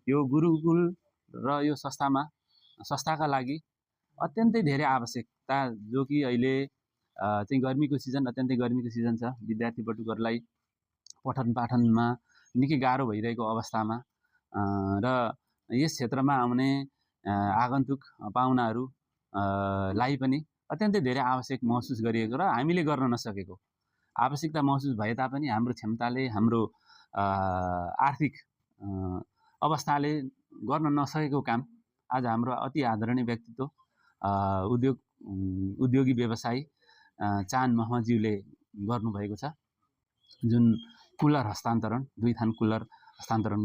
यो गुरुकुल र यो संस्थाका लागि अत्यन्तै धेरै आवश्यकता, जो कि अहिले चाहिँ गर्मीको सिजन, अत्यन्तै गर्मीको सिजन छ। विद्यार्थी बटुकहरूलाई पठन पाठनमा निकै गाह्रो भइरहेको अवस्थामा र यस क्षेत्रमा आउने आगन्तुक पाहुनाहरू लाई पनि अत्यन्तै धेरै आवश्यक महसुस गरिएको र हामीले गर्न नसकेको आवश्यकता महसुस भए तापनि हाम्रो क्षमताले, हाम्रो आर्थिक अवस्थाले गर्न नसकेको काम आज हाम्रो अति आदरणीय व्यक्तित्व उद्योगी व्यवसायी चान महमदज्यूले गर्नुभएको छ। जुन कुलर हस्तान्तरण, 2 थान कुलर हस्तान्तरण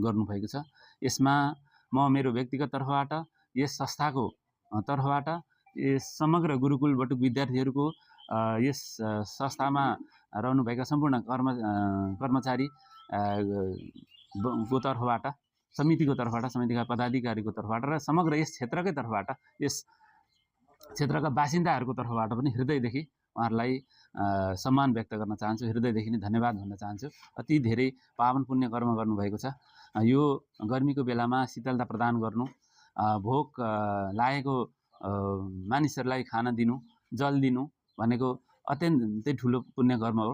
गर्नुभएको छ। यसमा म मेरो व्यक्तिगत तर्फबाट, यस संस्थाको तर्फबाट, यस समग्र गुरुकुल बटुक विद्यार्थीहरूको यस संस्थामा रहनुभएका सम्पूर्ण कर्मचारी को तर्फबाट, समितिको तर्फबाट, समितिका पदाधिकारीको तर्फबाट र समग्र यस क्षेत्रकै तर्फबाट, यस क्षेत्रका बासिन्दाहरूको तर्फबाट पनि हृदयदेखि उहाँहरूलाई सम्मान व्यक्त गर्न चाहन्छु, हृदयदेखि नै धन्यवाद भन्न चाहन्छु। अति धेरै पावन पुण्य कर्म गर्नुभएको छ। यो गर्मीको बेलामा शीतलता प्रदान गर्नु, भोक लागेको मानिसहरूलाई खाना दिनु, जल दिनु भनेको अत्यन्तै ठुलो पुण्य कर्म हो।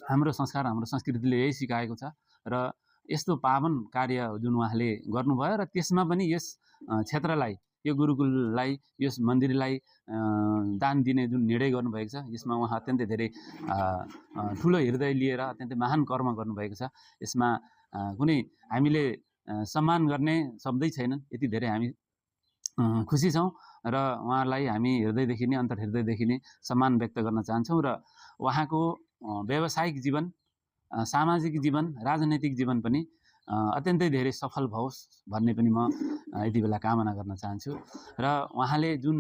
हाम्रो संस्कार, हाम्रो संस्कृतिले यही सिकाएको छ र यस्तो पावन कार्य जुन उहाँले गर्नुभयो र त्यसमा पनि यस क्षेत्रलाई, यो गुरुकुललाई, यस मन्दिरलाई दान दिने जुन निर्णय गर्नुभएको छ, यसमा उहाँ अत्यन्तै धेरै ठुलो हृदय लिएर अत्यन्तै महान कर्म गर्नुभएको छ। यसमा कुनै हामीले सम्मान गर्ने शब्दै छैनन्, यति धेरै हामी खुसी छौँ र उहाँलाई हामी हृदयदेखि नै, अन्तर्हृदयदेखि नै सम्मान व्यक्त गर्न चाहन्छौँ र उहाँको व्यावसायिक जीवन, सामाजिक जीवन, राजनैतिक जीवन पनि अत्यन्तै धेरै सफल भओस् भन्ने पनि म यति बेला कामना गर्न चाहन्छु। र उहाँले जुन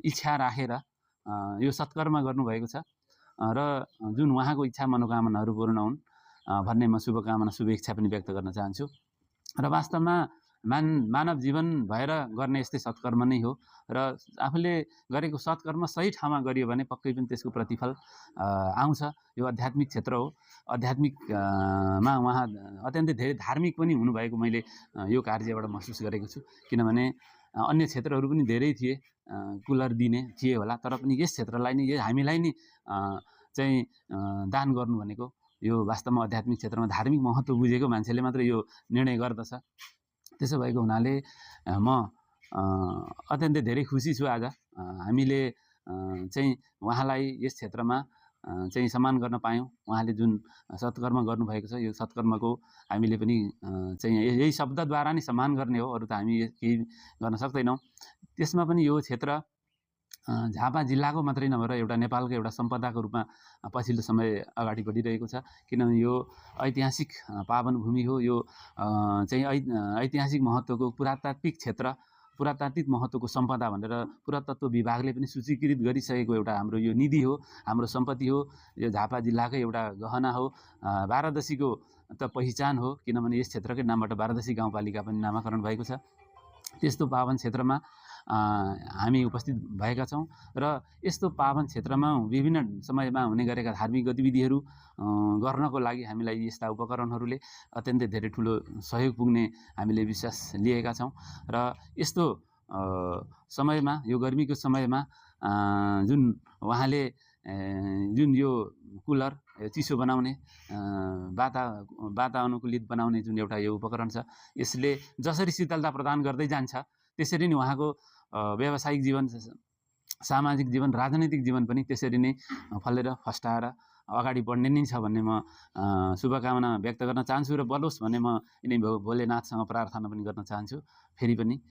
इच्छा राखेर यो सत्कर्म गर्नुभएको छ र जुन उहाँको इच्छा मनोकामनाहरू पूर्ण हुन् भन्ने म शुभकामना, शुभेच्छा पनि व्यक्त गर्न चाहन्छु। र वास्तवमा मानव जीवन भएर गर्ने यस्तै सत्कर्म नै हो र आफूले गरेको सत्कर्म सही ठाउँमा गरियो भने पक्कै पनि त्यसको प्रतिफल आउँछ। यो आध्यात्मिक क्षेत्र हो। आध्यात्मिकमा उहाँ अत्यन्तै धेरै धार्मिक पनि हुनुभएको मैले यो कार्यबाट महसुस गरेको छु। किनभने अन्य क्षेत्रहरू पनि धेरै थिए, कुलर दिने थिए होला, तर पनि यस क्षेत्रलाई नै, हामीलाई नै चाहिँ दान गर्नु भनेको यो वास्तवमा आध्यात्मिक क्षेत्रमा धार्मिक महत्त्व बुझेको मान्छेले मात्र यो निर्णय गर्दछ। त्यसो भएको हुनाले म अत्यन्तै धेरै खुसी छु। आज हामीले चाहिँ उहाँलाई यस क्षेत्रमा चाहिँ सम्मान गर्न पायौँ। उहाँले जुन सत्कर्म गर्नुभएको छ, यो सत्कर्मको हामीले पनि चाहिँ यही शब्दद्वारा नै सम्मान गर्ने हो, अरू त हामी केही गर्न सक्दैनौँ। त्यसमा पनि यो क्षेत्र झापा जिल्लाको मात्रै नभएर एउटा नेपालको एउटा सम्पदाको रूपमा पछिल्लो समय अगाडि बढिरहेको छ। किनभने यो ऐतिहासिक पावन भूमि हो। यो चाहिँ ऐतिहासिक महत्त्वको पुरातात्विक क्षेत्र, पुरातात्विक महत्त्वको सम्पदा भनेर पुरातत्व विभागले पनि सूचीकृत गरिसकेको एउटा हाम्रो यो निधि हो, हाम्रो सम्पत्ति हो। यो झापा जिल्लाकै एउटा गहना हो, बारादशीको त पहिचान हो। किनभने यस क्षेत्रकै नामबाट बारादशी गाउँपालिका पनि नामाकरण भएको छ। त्यस्तो पावन क्षेत्रमा हामी उपस्थित भएका छौँ र यस्तो पावन क्षेत्रमा विभिन्न समयमा हुने गरेका धार्मिक गतिविधिहरू गर्नको लागि हामीलाई यस्ता उपकरणहरूले अत्यन्तै धेरै ठुलो सहयोग पुग्ने हामीले विश्वास लिएका छौँ। र यस्तो समयमा, यो गर्मीको समयमा जुन उहाँले जुन यो कुलर, चिसो बनाउने, वातानुकूलित बनाउने जुन एउटा यो उपकरण छ, यसले जसरी शीतलता प्रदान गर्दै जान्छ त्यसरी नै उहाँको व्यावसायिक जीवन, सामाजिक जीवन, राजनैतिक जीवन पनि त्यसरी नै फलेर फस्टाएर अगाडि बढ्ने नै छ भन्ने म शुभकामना व्यक्त गर्न चाहन्छु र बलोस् भन्ने म यिनै भोलेनाथसँग प्रार्थना पनि गर्न चाहन्छु। फेरि पनि